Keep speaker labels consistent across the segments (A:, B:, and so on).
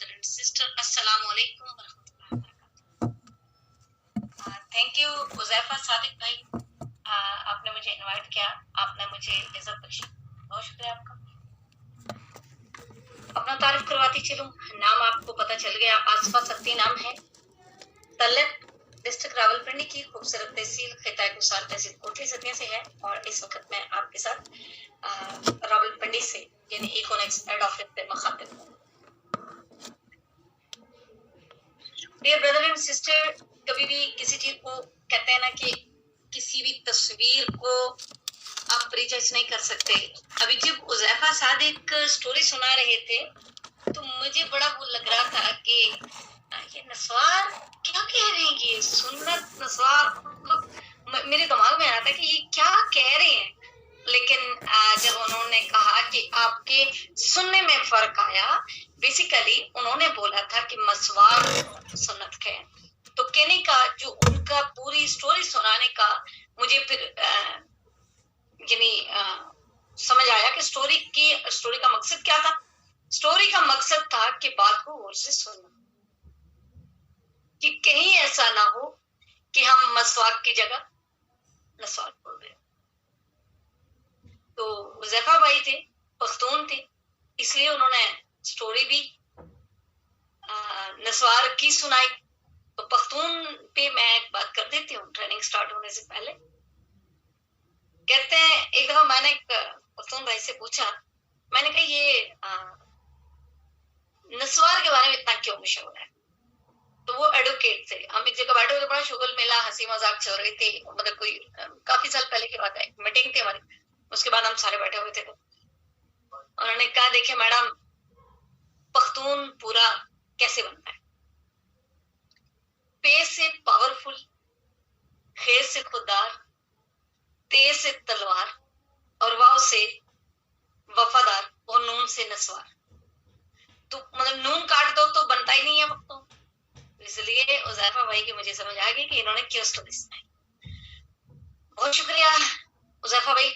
A: brother and sister. Assalamu alaikum warahmatullahi wabarakatuh. Thank you उज़ैफा Sadiq भाई, आपने मुझे इनवाइट किया, आपने मुझे इज्जत बख्शी, बहुत शुक्रिया आपका। अपना तारीफ करवाती चलूं। नाम आपको पता चल गया, आसफा सक्ती नाम है। तलत डिस्ट्रिक्ट रावलपिंडी की खूबसूरत तहसील खिताए गुसार तहसील कोटली सतिया से है और इस वक्त मैं आपके साथ रावलपिंडी से यानी इकोनेक्स हेड ऑफिस से मुखातिब हूँ। डियर ब्रदर एंड सिस्टर, कभी भी किसी चीज को कहते हैं ना कि किसी भी तस्वीर को आप प्रीजज नहीं कर सकते। अभी जब उज़ैफा सादिक स्टोरी सुना रहे थे तो मुझे बड़ा वो लग रहा था कि ये नस्वार क्या कह रहे हैं, ये सुन्नत नस्वार, मेरे दिमाग में आ रहा था कि ये क्या कह रहे हैं। लेकिन जब उन्होंने कहा कि आपके सुनने में फर्क आया, बेसिकली उन्होंने बोला था कि मसवार सुन्नत है। तो कहने का जो उनका पूरी स्टोरी सुनाने का मुझे फिर यानी समझ आया कि स्टोरी का मकसद क्या था। स्टोरी का मकसद था कि बात को गौर से सुनना, कि कहीं ऐसा ना हो कि हम मसवाक की जगह नस्वाक बोल रहे। तो उज़ैफा भाई थे, पख्तून थे, इसलिए उन्होंने स्टोरी भी नस्वार की सुनाई। तो पख्तून पे मैं एक बात कर देती हूँ ट्रेनिंग स्टार्ट होने से पहले। कहते हैं एक दफा मैंने पख्तून भाई से पूछा, मैंने कहा ये नस्वार के बारे में इतना क्यों मशहूर है। तो वो एडवोकेट थे, हम एक जगह बैठे हुए, बड़ा शुगल मिला, हंसी मजाक चल रही थी, मतलब कोई काफी साल पहले की बात है, मीटिंग थी हमारी, उसके बाद हम सारे बैठे हुए थे। तो उन्होंने कहा देखिए मैडम, पख्तून पूरा कैसे बनता है। पे से पावरफुल, खे से खुददार, ते से तलवार और वाव से वफादार और नून से नस्वार। तो मतलब नून काट दो तो बनता ही नहीं है पख्तून। इसलिए उज़ैफा भाई की मुझे समझ आ गई कि इन्होंने क्यों स्टोरी सुनाई। बहुत शुक्रिया उज़ैफा भाई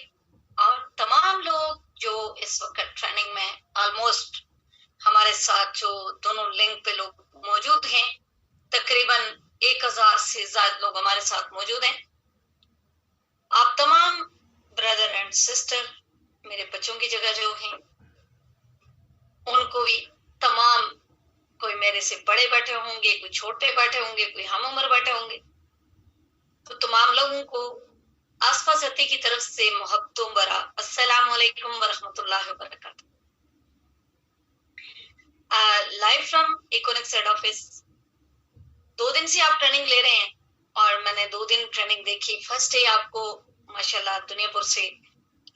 A: और तमाम लोग जो इस वक्त ट्रेनिंग में ऑलमोस्ट हमारे साथ जो दोनों लिंक पे लोग मौजूद हैं, तकरीबन 1000 से ज्यादा लोग हमारे साथ मौजूद हैं। आप तमाम ब्रदर एंड सिस्टर, मेरे बच्चों की जगह जो हैं, उनको भी तमाम, कोई मेरे से बड़े बैठे होंगे, कोई छोटे बैठे होंगे, कोई हम उम्र बैठे होंगे, तो तमाम लोगों को आसफा सती की तरफ से मोहब्बतों बरा अस्सलाम वालेकुम वरहमतुल्लाहि वबरकातुहू। Live from Econex head office. 2 दिन से आप ट्रेनिंग ले रहे हैं और मैंने 2 दिन ट्रेनिंग देखी। फर्स्ट डे आपको माशाल्लाह दुनियापुर से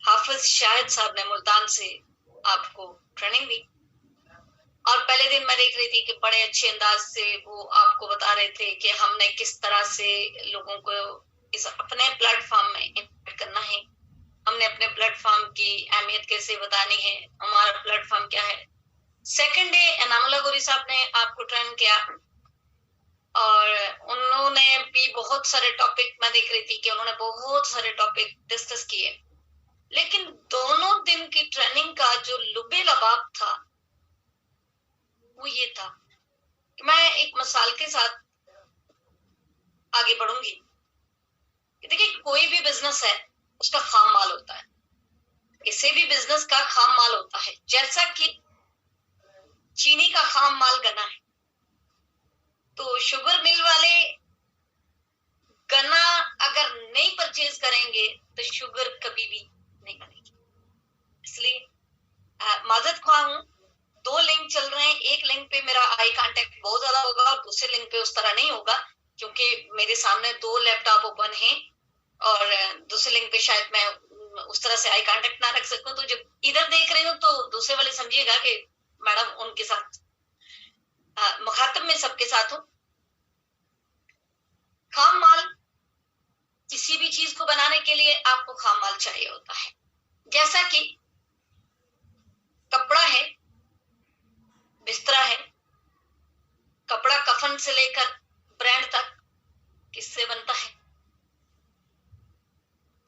A: हाफिज शाहिद साहब ने मुल्तान से आपको ट्रेनिंग दी और पहले दिन मैं देख रही थी कि बड़े अच्छे अंदाज से वो आपको बता रहे थे कि हमने किस तरह से लोगों को इस अपने प्लेटफॉर्म में इन्वाइट करना है, हमने अपने प्लेटफॉर्म की अहमियत कैसे बतानी है, हमारा प्लेटफॉर्म क्या है। सेकंड डे अनामुल्लाह गोरी साहब ने आपको ट्रेन किया और उन्होंने भी बहुत सारे टॉपिक, मैं देख रही थी कि उन्होंने बहुत सारे टॉपिक डिस्कस किए। लेकिन दोनों दिन की ट्रेनिंग का जो लुबे लबाब था वो ये था कि मैं एक मिसाल के साथ आगे बढ़ूंगी। देखिए कोई भी बिजनेस है उसका खाम माल होता है, किसी भी बिजनेस का खाम माल होता है। जैसा कि चीनी का खाम माल गन्ना है, तो शुगर मिल वाले गन्ना अगर नहीं परचेज करेंगे तो शुगर कभी भी नहीं बनेगी। इसलिए माजरत ख्वाह हूं, 2 लिंक चल रहे हैं। एक लिंक पे मेरा आई कांटेक्ट बहुत ज्यादा होगा और दूसरे लिंक पे उस तरह नहीं होगा, क्योंकि मेरे सामने 2 लैपटॉप ओपन हैं और दूसरे लिंक पे शायद मैं उस तरह से आई कांटेक्ट ना रख सकूं। तो जब इधर देख रही हूँ तो दूसरे वाले समझिएगा कि मैडम उनके साथ मुखातब में सबके साथ हूं। खाम माल, किसी भी चीज को बनाने के लिए आपको खाम माल चाहिए होता है। जैसा कि कपड़ा है, बिस्तरा है, कपड़ा कफन से लेकर ब्रांड तक किससे बनता है?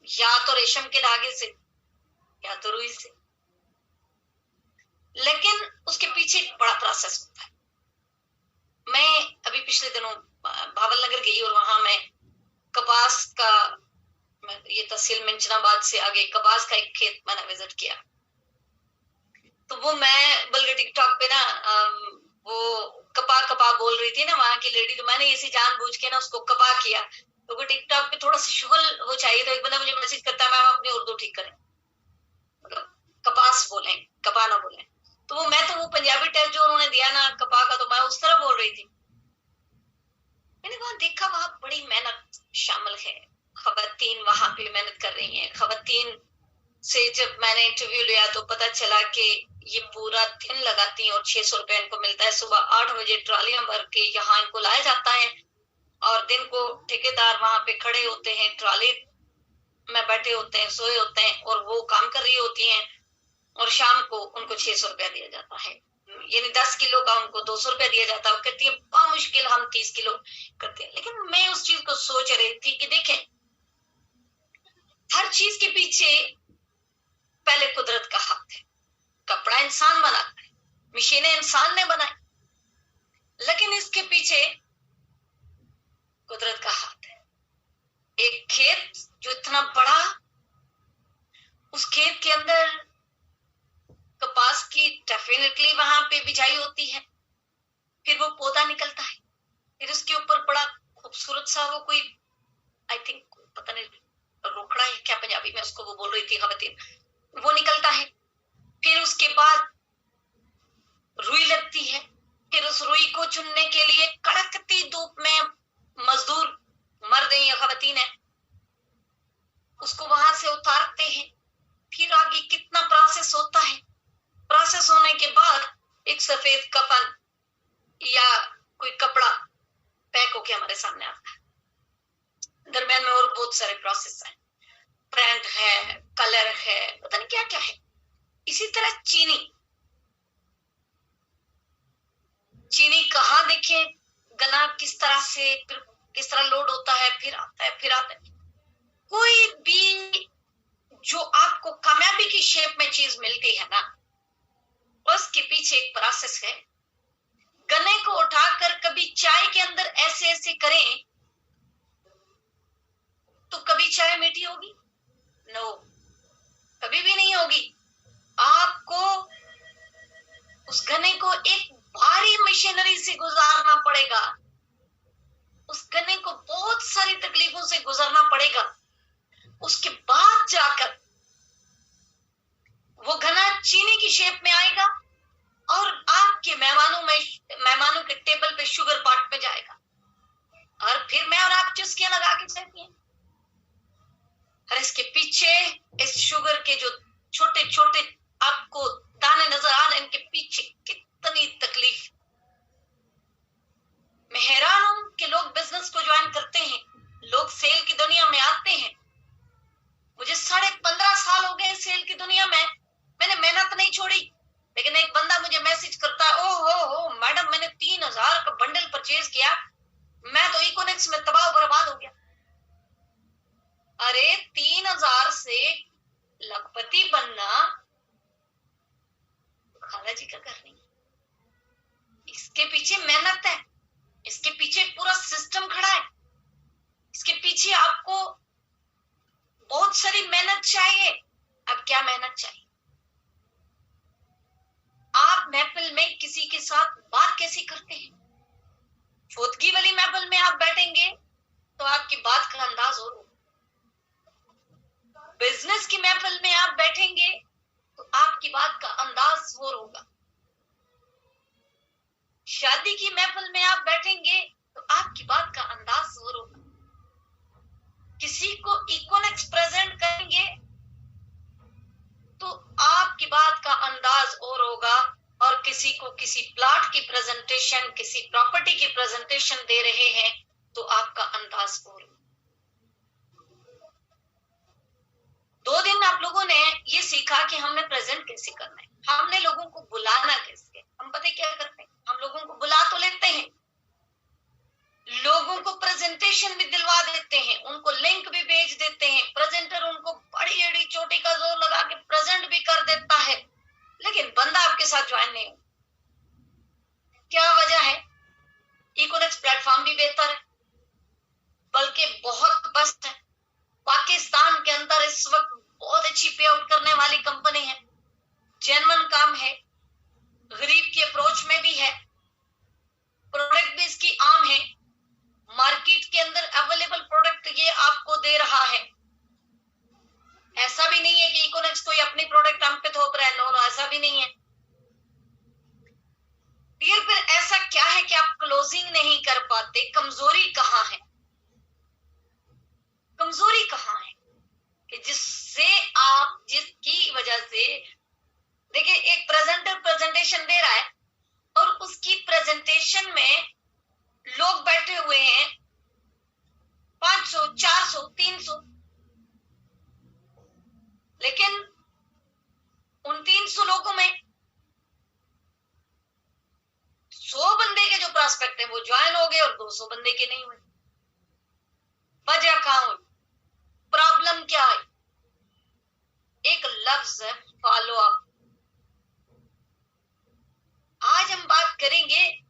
A: या तो रेशम के धागे से या तो रुई से। लेकिन उसके पीछे एक बड़ा प्रोसेस होता है। मैं अभी पिछले दिनों भावल नगर गई और वहां मैं कपास का, ये तहसील मिंचनाबाद से आगे कपास का एक खेत मैंने विजिट किया। तो वो मैं बल्कि टिकटॉक पे ना वो कपा कपा बोल रही थी ना वहां की लेडी, तो मैंने इसी जानबूझ के ना उसको कपा किया। तो वो टिकटॉक पे थोड़ा सा शुगल वो चाहिए, तो एक बंदा मुझे मैसेज करता है मैम अपनी उर्दू ठीक करें, मतलब कपास बोले, कपा ना बोले। तो वो पंजाबी टैग जो उन्होंने दिया ना कपा का, तो मैं उस तरह बोल रही थी। मैंने वहां देखा वहां बड़ी मेहनत शामिल है, खवातीन वहां पे मेहनत कर रही हैं। खवातीन से जब मैंने इंटरव्यू लिया तो पता चला कि ये पूरा दिन लगाती हैं और 600 रुपए इनको मिलता है। सुबह 8 बजे ट्रॉलियां भर के यहाँ इनको लाया जाता है और दिन को ठेकेदार वहां पे खड़े होते हैं, ट्रॉली में बैठे होते हैं, सोए होते हैं और वो काम कर रही होती हैं और शाम को उनको 600 रुपया दिया जाता है। यानी 10 किलो का उनको 200 रुपया दिया जाता है। कहती है मुश्किल हम 30 किलो करते हैं। लेकिन मैं उस चीज को सोच रही थी कि देखें, हर चीज के पीछे पहले कुदरत का हाथ है। कपड़ा इंसान बनाता है, मशीनें इंसान ने बनाई, लेकिन इसके पीछे कुदरत का हाथ है। एक खेत जो इतना बड़ा, उस खेत के अंदर कपास की डेफिनेटली वहां पे बिजाई होती है, फिर वो पौधा निकलता है, फिर उसके ऊपर बड़ा खूबसूरत सा वो कोई, आई थिंक पता नहीं रोकड़ा है क्या पंजाबी में उसको, वो बोल रही थी खवातीन, वो निकलता है। फिर उसके बाद रुई लगती है, फिर उस रुई को चुनने के लिए कड़कती धूप में मजदूर मर्द या खवातीन है उसको वहां से उतारते हैं। फिर आगे कितना प्रोसेस होता है। प्रोसेस होने के बाद एक सफेद कफन या कोई कपड़ा पैक होके हमारे सामने आता है। दरम्यान में और बहुत सारे प्रोसेस हैं, प्रिंट है, कलर है, पता नहीं क्या क्या है। इसी तरह चीनी, चीनी कहाँ देखे, गना किस तरह से, फिर किस तरह लोड होता है, फिर आता है, फिर आता है। कोई भी जो आपको कामयाबी की शेप में चीज मिलती है ना, उसके पीछे एक प्रोसेस है। गन्ने को उठाकर कभी चाय के अंदर ऐसे ऐसे करें तो कभी चाय मीठी होगी? नो, कभी भी नहीं होगी। आपको उस गन्ने को एक भारी मशीनरी से गुजारना पड़ेगा, उस गन्ने को बहुत सारी तकलीफों से गुजरना पड़ेगा, उसके बाद जाकर वो गन्ना चीनी की शेप में आएगा और आपके मेहमानों के टेबल पे शुगर पॉट पे जाएगा और फिर मैं और आप चुस्कियां लगा के सहती हैं। और इसके पीछे, इस शुगर के जो छोटे छोटे आपको दाने नजर आ रहे हैं, इनके पीछे कितनी तकलीफ। मैं हैरान हूं कि लोग बिजनेस को ज्वाइन करते हैं, लोग सेल की दुनिया में आते हैं। मुझे 15.5 साल हो गए सेल की दुनिया में, मैंने मेहनत नहीं छोड़ी। लेकिन एक बंदा मुझे मैसेज करता है, ओ हो मैडम मैंने 3000 का बंडल परचेज किया, मैं तो इकोनिक्स में तबाह बर्बाद हो गया। अरे 3000 से लखपति बनना खाला जी का कर नहीं, इसके पीछे मेहनत है, इसके पीछे पूरा सिस्टम खड़ा है, इसके पीछे आपको बहुत सारी मेहनत चाहिए। अब क्या मेहनत चाहिए? आप महफिल में किसी के साथ बात कैसे करते हैं? फौदगी वाली महफिल में आप बैठेंगे तो आपकी बात का अंदाज और होगा। बिजनेस की महफिल में आप बैठेंगे तो आपकी बात का अंदाज और होगा। शादी की महफिल में आप बैठेंगे तो आपकी बात का अंदाज और होगा। किसी को इकोनिक्स प्रेजेंट करेंगे तो आपकी बात का अंदाज और होगा, और किसी को किसी प्लॉट की प्रेजेंटेशन, किसी प्रॉपर्टी की प्रेजेंटेशन दे रहे हैं तो आपका अंदाज और होगा। 2 दिन आप लोगों ने ये सीखा कि हमने प्रेजेंट कैसे करना है, हमने लोगों को बुलाना कैसे। हम पता क्या करते हैं, हम लोगों को बुला तो लेते हैं, लोगों को प्रेजेंटेशन भी दिलवा देते हैं, उनको लिंक भी भेज देते हैं, प्रेजेंटर उनको बड़ी एड़ी चोटी का जोर लगा के प्रेजेंट भी कर देता है, लेकिन बंदा आपके साथ ज्वाइन नहीं हो। क्या वजह है? वाली कंपनी है, जेन्युइन काम है, गरीब की अप्रोच में भी है, प्रोडक्ट भी इसकी आम है, मार्केट के अंदर अवेलेबल प्रोडक्ट ये आपको दे रहा है। ऐसा भी नहीं है कि इकोनेक्स कोई अपनी प्रोडक्ट हम पे थोप रहा है, नो, ऐसा भी नहीं है। फिर ऐसा क्या है कि आप क्लोजिंग नहीं कर पाते? कमजोरी कहाँ है? कमजोरी कहाँ है कि जिसकी वजह से, देखिए, एक प्रेजेंटर प्रेजेंटेशन दे रहा है और उसकी प्रेजेंटेशन में लोग बैठे हुए हैं 500, 400, 300, लेकिन उन 300 लोगों में 100 बंदे के जो प्रॉस्पेक्ट है वो ज्वाइन हो गए और 200 बंदे के नहीं हुए। वजह कहां हुई? प्रॉब्लम क्या है? एक लफ्ज है फॉलो अप। आज हम बात करेंगे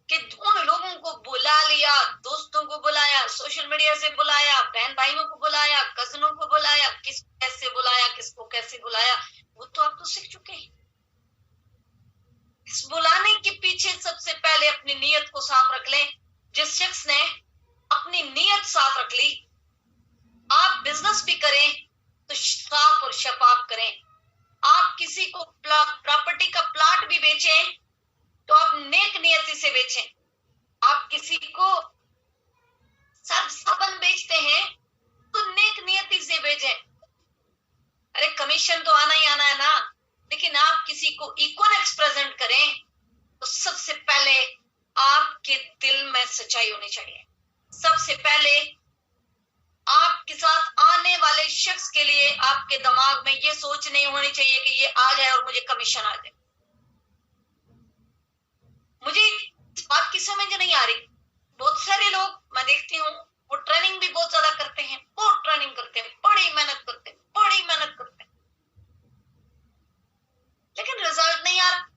A: कि उन लोगों को बुला लिया, दोस्तों को बुलाया, सोशल मीडिया से बुलाया, बहन भाइयों को बुलाया, कजनों को बुलाया, किसको कैसे बुलाया, किसको कैसे बुलाया, वो तो आप तो सीख चुके हैं। इस बुलाने के पीछे सबसे पहले अपनी नीयत को साफ रख लें। जिस शख्स ने अपनी नीयत साफ रख ली, आप बिजनेस भी करें तो साफ और शफाफ करें। आप किसी को प्रॉपर्टी का प्लॉट भी बेचें तो आप नेक नियति से बेचें। आप किसी को साबुन बेचते हैं तो नेक नियति से बेचें। अरे कमीशन तो आना ही आना है ना, लेकिन आप किसी को इकोनेक्स प्रेजेंट करें तो सबसे पहले आपके दिल में सच्चाई होनी चाहिए। सबसे पहले आपके साथ आने वाले शख्स के लिए आपके दिमाग में ये सोच नहीं होनी चाहिए कि ये आ जाए और मुझे कमीशन आ जाए। मुझे इस बात की समझ नहीं आ रही। बहुत सारे लोग मैं देखती हूँ वो ट्रेनिंग भी बहुत ज्यादा करते हैं, बहुत ट्रेनिंग करते हैं, बड़ी मेहनत करते हैं, बड़ी मेहनत करते हैं, लेकिन रिजल्ट नहीं आ रहा।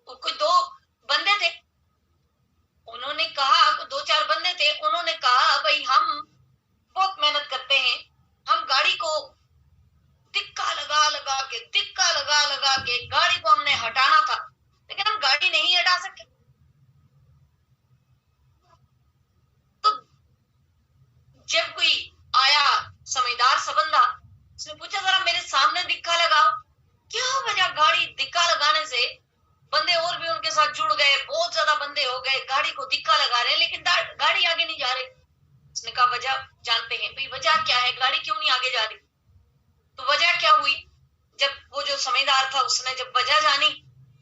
A: वो कोई 2 बंदे थे, उन्होंने कहा, 2-4 बंदे थे, उन्होंने कहा भाई हम बहुत मेहनत करते हैं, हम गाड़ी को दिक्का लगा लगा के गाड़ी को हमने हटाना था, लेकिन हम गाड़ी नहीं हटा सके। तो जब कोई आया समझदार सा बंदा, उसने पूछा जरा मेरे सामने दिक्का लगाओ, क्या वजह गाड़ी दिक्का लगाने से बंदे और भी उनके साथ जुड़ गए, बहुत ज्यादा बंदे हो गए, गाड़ी को दिक्का लगा रहे हैं लेकिन गाड़ी आगे नहीं जा रही। उसने कहा वजह जानते हैं भाई, वजह क्या है, गाड़ी क्यों नहीं आगे जा रही? तो वजह क्या हुई? जब वो जो समझदार था उसने जब वजह जानी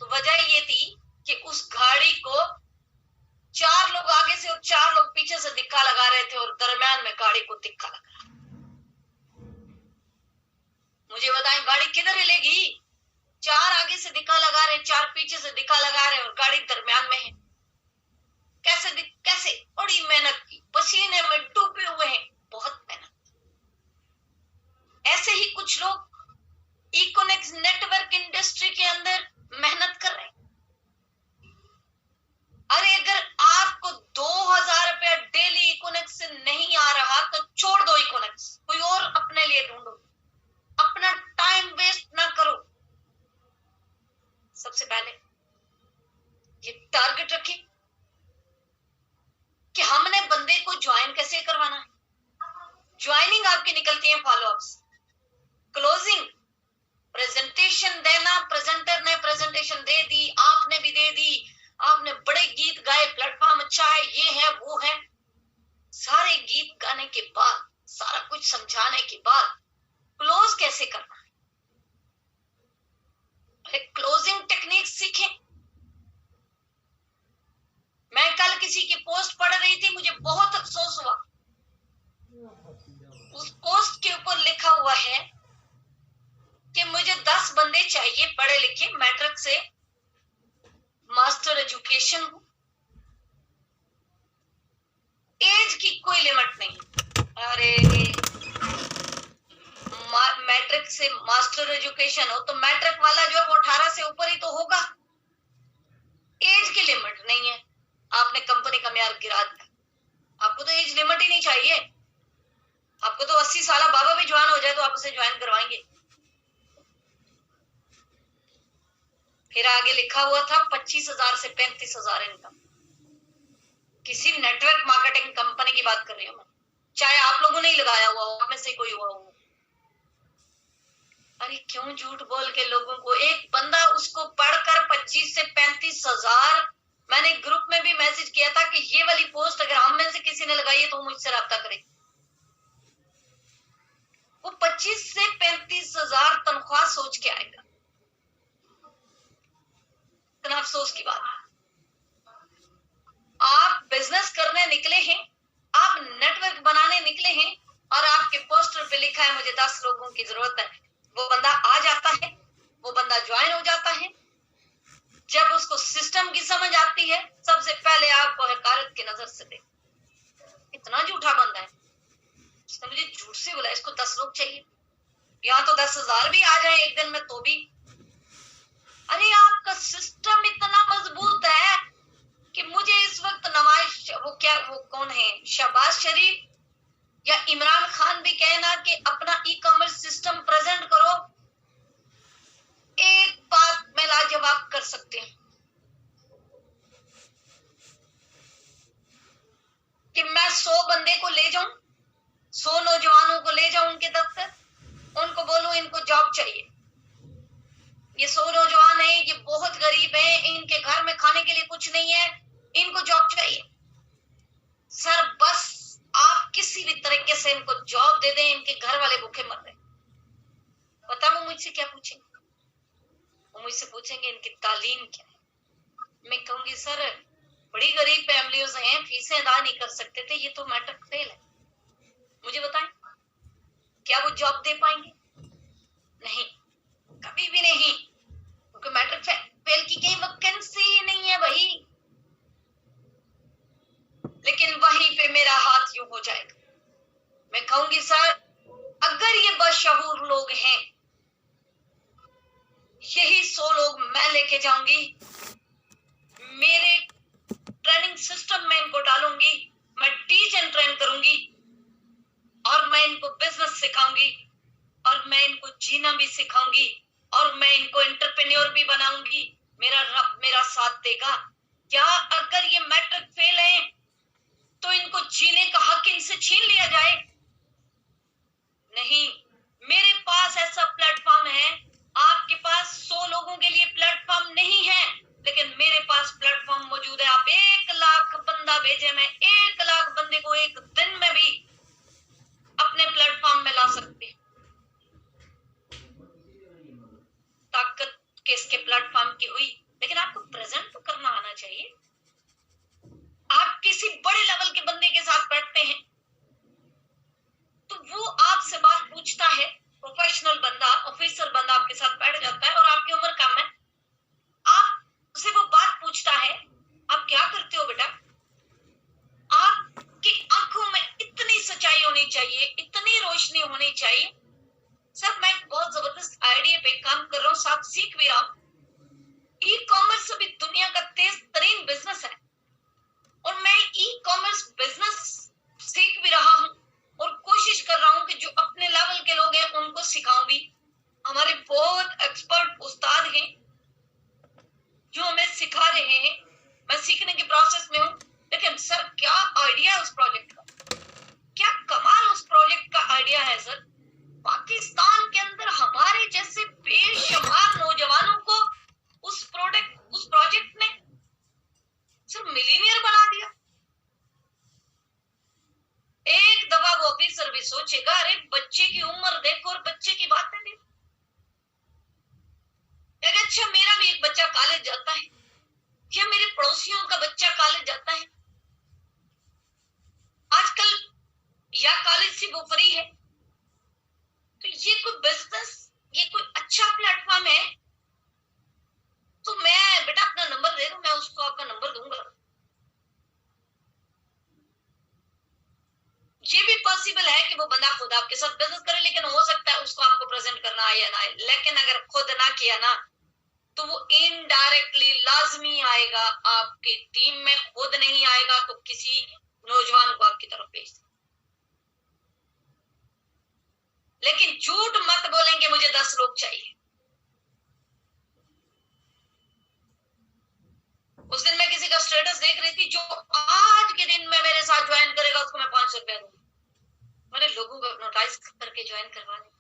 A: तो वजह ये थी कि उस गाड़ी को 4 लोग आगे से और 4 लोग पीछे से दिक्का लगा रहे थे और दरम्यान में गाड़ी को दिक्का लगा रहा। मुझे बताएं गाड़ी किधर हिलेगी? 4 आगे से दिक्का लगा रहे, 4 पीछे से दिक्का लगा रहे और गाड़ी दरम्यान में है। कैसे? बड़ी मेहनत की, पसीने में डूबे हुए हैं, बहुत मेहनत। ऐसे ही कुछ लोग इकोनेक्स नेटवर्क इंडस्ट्री के अंदर मेहनत कर रहे हैं। अरे अगर आपको 2000 रुपया डेली इकोनेक्स से नहीं आ रहा तो छोड़ दो इकोनेक्स, कोई और अपने लिए ढूंढो, अपना टाइम वेस्ट ना करो। सबसे पहले ये टारगेट रखें कि हमने बंदे को ज्वाइन कैसे करवाना है। ज्वाइनिंग आपकी निकलती है फॉलोअप्स, क्लोजिंग, प्रेजेंटेशन देना, प्रेजेंटर ने प्रेजेंटेशन दे दी, आपने भी दे दी, आपने बड़े गीत गाए, प्लेटफॉर्म अच्छा है, ये है वो है, सारे गीत गाने के बाद, सारा कुछ समझाने के बाद क्लोज कैसे करना है? क्लोजिंग टेक्निक सीखें। मैं कल किसी की पोस्ट पढ़ रही थी, मुझे बहुत अफसोस हुआ। उस पोस्ट के ऊपर लिखा हुआ है कि मुझे 10 बंदे चाहिए पढ़े लिखे, मैट्रिक से मास्टर एजुकेशन हो, एज की कोई लिमिट नहीं। अरे मैट्रिक से मास्टर एजुकेशन हो तो मैट्रिक वाला जो है वो 18 से ऊपर ही तो होगा, एज की लिमिट नहीं है। आपने कंपनी का म्यार गिरा दिया, आपको तो एज लिमिट ही नहीं चाहिए। आपको तो 80 साल बाबा भी ज्वाइन हो जाए तो आप उसे ज्वाइन करवाएंगे। फिर आगे लिखा हुआ था 25,000 से 35,000 इनकम। किसी नेटवर्क मार्केटिंग कंपनी की बात कर रही हूं मैं, चाहे आप लोगों ने ही लगाया हुआ हो, आप में से कोई हुआ हो। अरे क्यों झूठ बोल के लोगों को, एक बंदा उसको पढ़कर 25 से 35,000, मैंने ग्रुप में भी मैसेज किया था कि ये वाली पोस्ट अगर हम में से किसी ने लगाई है तो मुझसे रब्ता करे। वो 25 से 35,000 तनख्वाह सोच के आएगा। इतना अफसोस की बात। आप बिजनेस करने निकले हैं, आप नेटवर्क बनाने निकले हैं और आपके पोस्टर पे लिखा है मुझे 10 लोगों की जरूरत है। वो बंदा आ जाता है, वो बंदा ज्वाइन हो जाता है। जब उसको सिस्टम की समझ आती है, सबसे पहले आपको हकारत की नजर से देख। इतना झूठा बंदा है, उसने मुझे झूठ से बोला इसको 10 लोग चाहिए, यहाँ तो 10,000 भी आ जाए एक दिन में तो भी। अरे आपका सिस्टम इतना मजबूत है कि मुझे इस वक्त नवाज, वो कौन है, शहबाज शरीफ या इमरान खान भी कहना कि अपना ई कॉमर्स सिस्टम प्रेजेंट करो, एक बात में लाजवाब कर सकते हैं कि मैं 100 बंदे को ले जाऊं, 100 नौजवानों को ले जाऊं उनके दफ्तर, उनको बोलूं इनको जॉब चाहिए। ये 100 नौजवान है, ये बहुत गरीब है, इनके घर में खाने के लिए कुछ नहीं है, इनको जॉब चाहिए। सर बस आप किसी भी तरीके से इनको जॉब दे दें, इनके घर वाले भूखे मर रहे। पता वो मुझसे क्या पूछेंगे? वो मुझसे पूछेंगे इनकी तालीम क्या है। मैं कहूंगी सर बड़ी गरीब फैमिलीज हैं, फीसें अदा नहीं कर सकते थे, ये तो मैट्रिक फेल है। मुझे बताएं क्या वो जॉब दे पाएंगे? नहीं, कभी भी नहीं, क्योंकि मैट्रिक फेल की कहीं वैकेंसी ही नहीं है भाई। लेकिन वहीं पे मेरा हाथ यूं हो जाएगा, मैं कहूंगी सर अगर ये बशऊर लोग हैं, यही 100 लोग मैं लेके जाऊंगी, मेरे ट्रेनिंग सिस्टम में इनको डालूंगी, मैं टीच एंड ट्रेन करूंगी और मैं इनको बिजनेस सिखाऊंगी और मैं इनको जीना भी सिखाऊंगी और मैं इनको एंटरप्रेन्योर भी बनाऊंगी। मेरा रब मेरा साथ देगा। क्या अगर ये मैट्रिक फेल है तो इनको जीने का हक इनसे छीन लिया जाए? नहीं, मेरे पास ऐसा प्लेटफॉर्म है। आपके पास 100 लोगों के लिए प्लेटफॉर्म नहीं है, लेकिन मेरे पास प्लेटफॉर्म मौजूद है। आप 1 लाख बंदा भेजे, मैं 1 लाख बंदे को एक दिन में भी अपने प्लेटफॉर्म में ला सकते हैं। ताकत किसके प्लेटफॉर्म की हुई, लेकिन आपको प्रेजेंट तो करना आना चाहिए। आप किसी बड़े लेवल के बंदे के साथ बैठते हैं तो वो आपसे बात पूछता है, प्रोफेशनल बंदा, ऑफिसर बंदा आपके साथ बैठ जाता है और आपकी उम्र कम है, आपसे वो बात पूछता है आप क्या करते हो बेटा? आपकी आंखों में इतनी सच्चाई होनी चाहिए, इतनी रोशनी होनी चाहिए। सर मैं बहुत जबरदस्त आइडिया पे काम कर रहा हूँ, साथ सीख भी रहा हूँ। ई कॉमर्स अभी दुनिया का तेज तरीन बिजनेस है और मैं ई कॉमर्स बिजनेस सीख भी रहा हूँ और कोशिश कर रहा हूँ कि जो अपने लेवल के लोग हैं उनको सिखाऊं भी। हमारे बहुत एक्सपर्ट उस्ताद हैं जो हमें सिखा रहे हैं, मैं सीखने के प्रोसेस में हूँ। लेकिन सर क्या आइडिया है उस प्रोजेक्ट का, क्या कमाल उस प्रोजेक्ट का आइडिया है सर। पाकिस्तान के अंदर हमारे जैसे बेशुमार नौजवानों को उस प्रोजेक्ट ने सर मिलीनियर बना दिया। एक दफा वो ऑफिसर भी सोचेगा अरे बच्चे की उम्र देखो और बच्चे की बातें देखो। अच्छा मेरा भी एक बच्चा कॉलेज जाता है या मेरे पड़ोसियों का बच्चा कॉलेज जाता है, आजकल या कॉलेज से वो फ्री है, तो ये कोई बिजनेस, ये कोई अच्छा प्लेटफॉर्म है तो मैं बेटा अपना नंबर दे दूं, मैं उसको आपका नंबर दूंगा। ये भी पॉसिबल है कि वो बंदा खुद आपके साथ बिजनेस करे, लेकिन हो सकता है उसको आपको प्रेजेंट करना आए या ना आए। लेकिन अगर खुद ना किया ना तो वो इनडायरेक्टली लाजमी आएगा आपकी टीम में, खुद नहीं आएगा तो किसी नौजवान को आपकी तरफ भेज। लेकिन झूठ मत बोलेंगे मुझे 10 लोग चाहिए। उस दिन मैं किसी का स्टेटस देख रही थी, जो आज के दिन में मेरे साथ ज्वाइन करेगा उसको मैं 500 रुपया दूंगी। मैंने लोगों को नोटाइज करके ज्वाइन करवा दिया।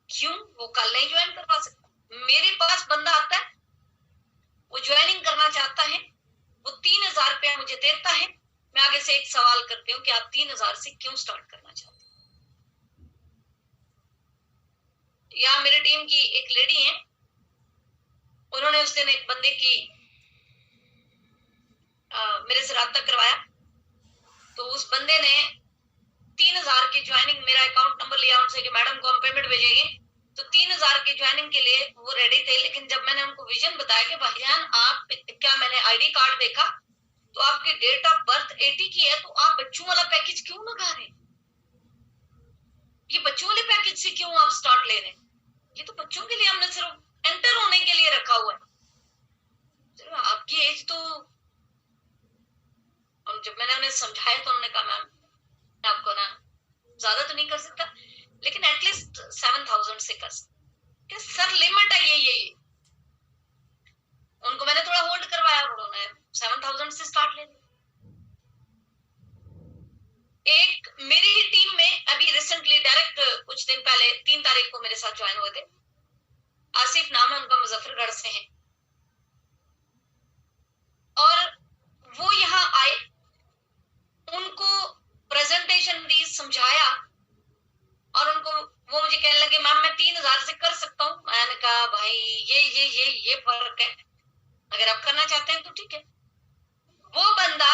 A: क्यों? वो कल नहीं ज्वाइन करवा सकता। मेरे पास बंदा आता है, वो ज्वाइनिंग करना चाहता है, वो 3000 रुपया मुझे देता है। मैं आगे से एक सवाल करती हूँ कि आप 3000 से क्यों स्टार्ट करना चाहते हैं? यहाँ मेरी टीम की एक लेडी है, उन्होंने उस दिन एक बंदे की मेरे से राब्ता करवाया, तो उस बंदे ने 3000 की ज्वाइनिंग, मेरा अकाउंट नंबर लिया उनसे कि मैडम को हम पेमेंट भेजेंगे, तो 3000 की ज्वाइनिंग के लिए वो रेडी थे। लेकिन जब मैंने उनको विजन बताया कि भाईजान आप क्या, मैंने आईडी कार्ड देखा तो आपकी डेट ऑफ बर्थ 80 की है, तो आप बच्चों वाला पैकेज क्यों लगा रहे हैं? ये बच्चों वाले पैकेज से क्यों आप स्टार्ट ले रहे हैं? ये तो बच्चों के लिए हमने सिर्फ एंटर होने के लिए रखा हुआ है। आपकी एज तो, जब मैंने उन्हें समझाया तो उन्होंने कहा मैम आपको ना ज्यादा तो नहीं कर सकता, लेकिन एटलीस्ट 7000 से कर सकते। सर लिमिट है ये। उनको मैंने थोड़ा होल्ड करवाया और उन्होंने 7000 से स्टार्ट ले लिया। एक मेरी ही टीम में अभी रिसेंटली डायरेक्ट कुछ दिन पहले 3 तारीख को मेरे साथ ज्वाइन हुए थे, आसिफ नाम है उनका, मुजफ्फरगढ़ से हैं, और वो यहाँ आए, उनको प्रेजेंटेशन दी, समझाया, और उनको वो मुझे कहने लगे मैम मैं 3000 से कर सकता हूँ। मैंने कहा भाई ये फर्क है, अगर आप करना चाहते हैं तो ठीक है। वो बंदा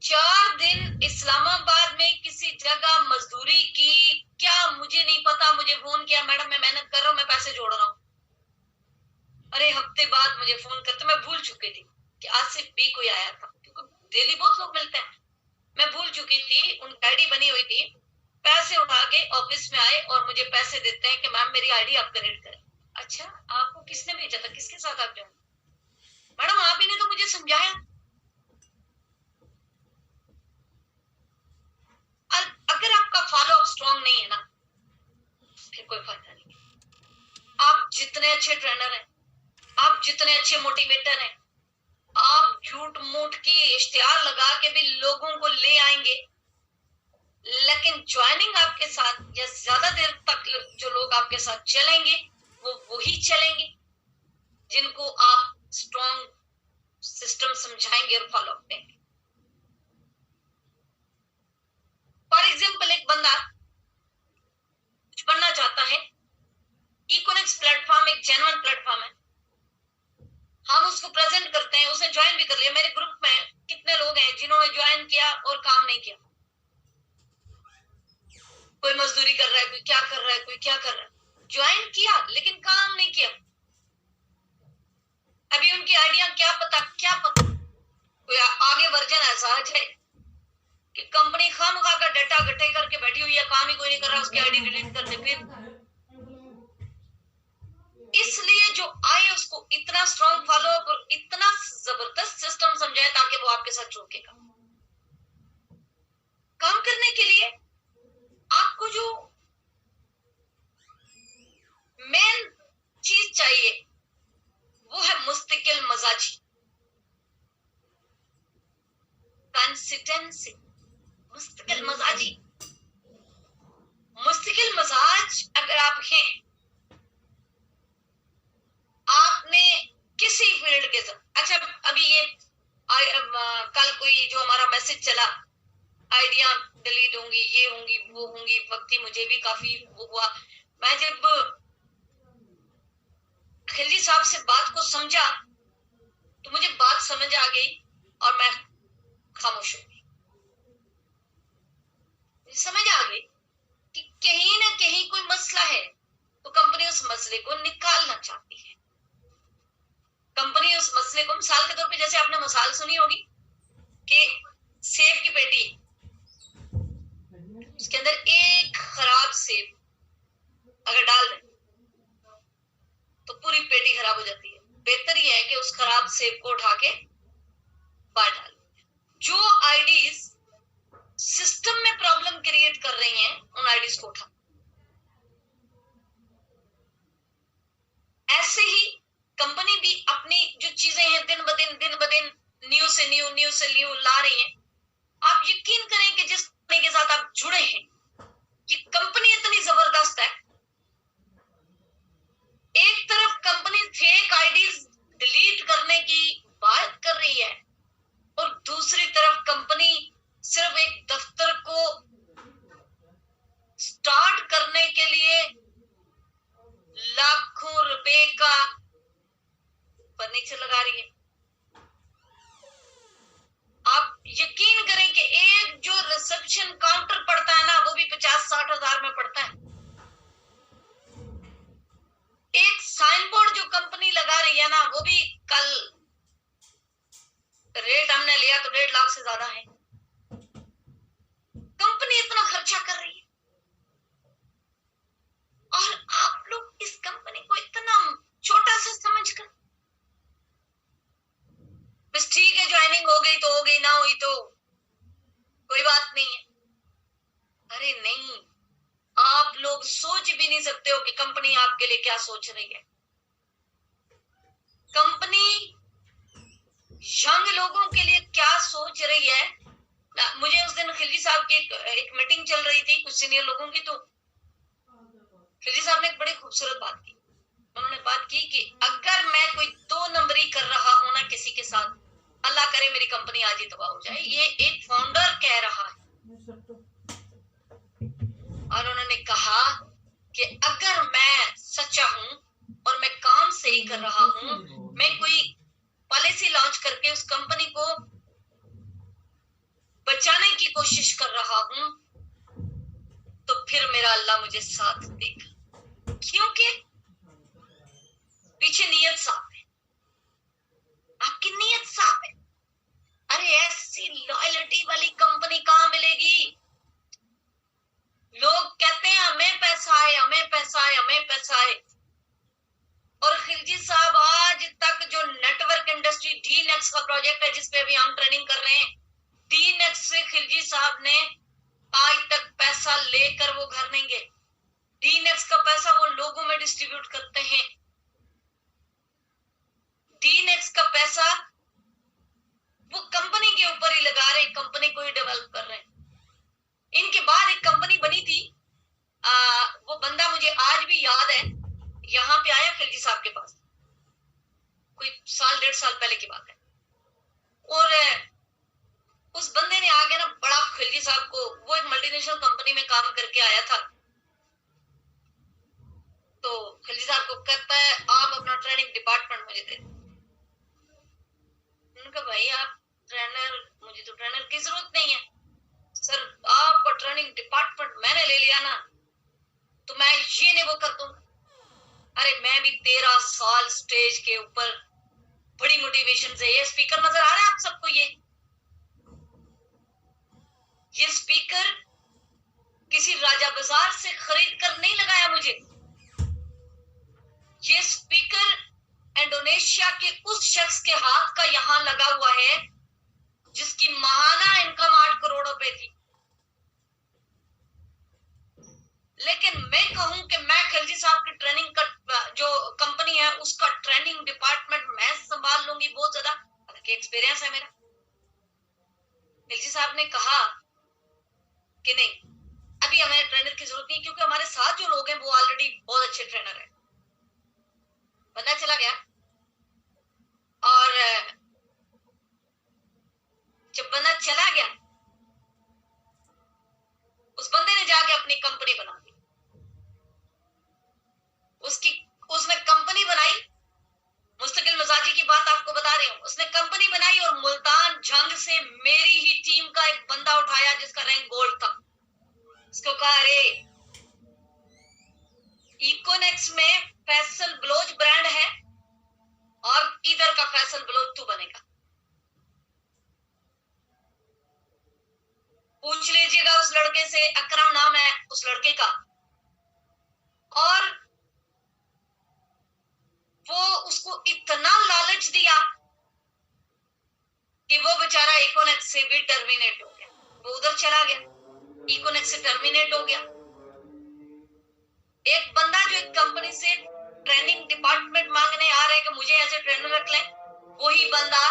A: 4 दिन इस्लामाबाद में किसी जगह मजदूरी की, क्या मुझे नहीं पता, मुझे फोन किया मैडम मैं मेहनत कर रहा हूँ, मैं पैसे जोड़ रहा हूँ। अरे हफ्ते बाद मुझे फोन करते, मैं भूल चुकी थी कि आसिफ भी कोई आया था, क्योंकि डेली बहुत लोग मिलते हैं। मैं भूल चुकी थी, उनकी आईडी बनी हुई थी, पैसे उठा के ऑफिस में आए और मुझे पैसे देते हैं कि मैम मेरी आईडी आप कनेक्ट करें। अच्छा आपको किसने भेजा था, किसके साथ आप जाओ? मैडम आप ही ने तो मुझे समझाया। अगर आपका फॉलो अप स्ट्रॉन्ग नहीं है ना, फिर कोई फायदा नहीं। आप जितने अच्छे ट्रेनर हैं, आप जितने अच्छे मोटिवेटर हैं, आप झूठ मूठ की इश्तिहार लगा के भी लोगों को ले आएंगे, लेकिन ज्वाइनिंग आपके साथ या ज्यादा देर तक जो लोग आपके साथ चलेंगे वो वही चलेंगे जिनको आप स्ट्रॉन्ग सिस्टम समझाएंगे और फॉलो अप देंगे। फॉर एग्जाम्पल एक बंदा कुछ बनना चाहता है, इकोनिक्स प्लेटफॉर्म एक जेन्युइन प्लेटफॉर्म है, हम उसको प्रेजेंट करते हैं, उसने ज्वाइन भी कर लिया। मेरे ग्रुप में कितने लोग हैं जिन्होंने ज्वाइन किया और काम नहीं किया? कोई मजदूरी कर रहा है, कोई क्या कर रहा है, कोई क्या कर रहा है, ज्वाइन किया लेकिन काम नहीं किया। अभी उनकी आइडिया क्या पता कोई आगे वर्जन ऐसा आ जाए कि कंपनी खामखा का डाटा इकट्ठे करके बैठी हुई है, काम ही कोई नहीं कर रहा, उसकी आईडी डिलीट कर दे। फिर इसलिए जो आए उसको इतना स्ट्रॉन्ग फॉलो अप और इतना जबरदस्त सिस्टम समझाए ताकि वो आपके साथ जुड़ेगा। काम करने के लिए आपको जो मेन चीज चाहिए वो है मुस्तकिल मजाजी, कंसिस्टेंसी। मुस्तकिल मजाजी, मुस्तकिल मजाज अगर आप हैं, आपने किसी फील्ड के साथ, अच्छा अभी ये कल कोई जो हमारा मैसेज चला, आइडिया डिलीट होंगी, ये होंगी, वो होंगी, वक्ती मुझे भी काफी वो हुआ। मैं जब खिलजी साहब से बात को समझा तो मुझे बात समझ आ गई और मैं खामोश हो गई। समझ आ गई कि कहीं ना कहीं कोई मसला है, तो कंपनी उस मसले को निकालना चाहती है। कंपनी उस मसले को, मिसाल के तौर पे जैसे आपने मिसाल सुनी होगी कि सेब की पेटी, उसके अंदर एक खराब सेब अगर डाल दें तो पूरी पेटी खराब हो जाती है। बेहतर यह है कि उस खराब सेब को उठा के बाहर डाल। जो आईडीज सिस्टम में प्रॉब्लम क्रिएट कर रही हैं, उन आईडीज को उठा। ऐसे ही कंपनी भी अपनी जो चीजें हैं दिन ब दिन न्यू से न्यू ला रही है। आप यकीन करें कि जिस कंपनी के साथ आप जुड़े हैं, ये कंपनी इतनी जबरदस्त है। एक तरफ कंपनी फेक आईडीज डिलीट करने की बात कर रही है और दूसरी तरफ कंपनी सिर्फ एक दफ्तर को स्टार्ट करने के लिए लाखों रुपए का फर्नीचर लगा रही है। आप यकीन करें कि एक जो रिसेप्शन काउंटर पड़ता है ना, वो भी 50-60 हजार में पड़ता है। एक साइन बोर्ड जो कंपनी लगा रही है ना, वो भी कल रेट हमने लिया तो 1.5 लाख से ज्यादा है। कंपनी इतना खर्चा कर रही है और आप लोग इस कंपनी को इतना छोटा सा समझकर, बस ठीक है ज्वाइनिंग हो गई तो हो गई, ना हुई तो कोई बात नहीं है। अरे नहीं, आप लोग सोच भी नहीं सकते हो कि कंपनी आपके लिए क्या सोच रही है। कंपनी यंग लोगों के लिए क्या सोच रही है। मुझे उस दिन खिलजी साहब की एक मीटिंग चल रही थी कुछ सीनियर लोगों की, तो खिलजी साहब ने एक बड़ी खूबसूरत बात की। उन्होंने बात की कि अगर मैं कोई 2 नंबरी कर रहा हूं ना किसी के साथ, अल्लाह करे मेरी कंपनी आज ही तबाह हो जाए। ये एक फाउंडर कह रहा है। और उन्होंने कहा कि अगर मैं सच्चा हूं और मैं काम सही कर रहा हूं, मैं कोई पॉलिसी लॉन्च करके उस कंपनी को बचाने की कोशिश कर रहा हूं, तो फिर मेरा अल्लाह मुझे साथ देगा, क्योंकि पीछे नीयत साफ है, आपकी नीयत साफ है। अरे ऐसी लॉयल्टी वाली कंपनी कहां मिलेगी। लोग कहते हैं हमें पैसा है, हमें पैसा है, हमें पैसा है। और खिलजी साहब आज तक जो नेटवर्क इंडस्ट्री डीनेक्स का प्रोजेक्ट है जिसपे अभी हम ट्रेनिंग कर रहे हैं, डीनेक्स से खिलजी साहब ने आज तक पैसा लेकर वो घर नहीं गए। डीनेक्स का पैसा वो लोगों में डिस्ट्रीब्यूट करते हैं। डीनेक्स का पैसा वो कंपनी के ऊपर ही लगा रहे, कंपनी को ही डेवलप कर रहे हैं। इनके बाद एक कंपनी बनी थी, वो बंदा मुझे आज भी याद है, यहाँ पे आया खिलजी साहब के पास, कोई 1.5 साल पहले की बात है। और उस बंदे ने आगे ना बड़ा खिलजी साहब को, वो एक मल्टीनेशनल कंपनी में काम करके आया था, तो खिलजी साहब को कहता है आप अपना ट्रेनिंग डिपार्टमेंट मुझे दे। उनका भाई आप ट्रेनर, मुझे तो ट्रेनर की जरूरत नहीं है सर, आपका ट्रेनिंग डिपार्टमेंट मैंने ले लिया ना तो मैं ये नहीं वो कर दूंगा। अरे मैं भी 13 साल स्टेज के ऊपर बड़ी मोटिवेशन से, ये स्पीकर नजर आ रहा है आप सबको, ये स्पीकर किसी राजा बाजार से खरीद कर नहीं लगाया मुझे। ये स्पीकर इंडोनेशिया के उस शख्स के हाथ का यहां लगा हुआ है जिसकी माहाना इनकम 8 करोड़ रुपए थी। लेकिन मैं कहूं कि मैं खिलजी साहब की ट्रेनिंग का जो कंपनी है उसका ट्रेनिंग डिपार्टमेंट मैं संभाल लूंगी, बहुत ज्यादा एक्सपीरियंस है मेरा। खिलजी साहब ने कहा कि नहीं, अभी हमें ट्रेनर की जरूरत नहीं, क्योंकि हमारे साथ जो लोग हैं वो ऑलरेडी बहुत अच्छे ट्रेनर हैं। बंदा चला गया और जब बंदा चला गया, उस बंदे ने जाके अपनी कंपनी बना दी। उसने कंपनी बनाई, मुस्तकिल मिजाजी की बात आपको बता रही हूं, उसने कंपनी बनाई और मुल्तान जंग से मेरी ही टीम का एक बंदा उठाया जिसका रैंक गोल्ड था। उसको कहा अरे इकोनेक्स में फैसल ब्लोच ब्रांड है और इधर का फैसल ब्लोच तू बनेगा। पूछ लीजिएगा उस लड़के से, अकरम नाम है उस लड़के का, और वो उसको इतना लालच दिया कि वो बेचारा इकोनेक्स से भी टर्मिनेट हो गया। वो उधर चला गया, इकोनेक्स से टर्मिनेट हो गया। एक बंदा जो एक कंपनी से ट्रेनिंग डिपार्टमेंट मांगने आ रहे हैं कि मुझे ऐसे ट्रेनर रख लें, वही बंदा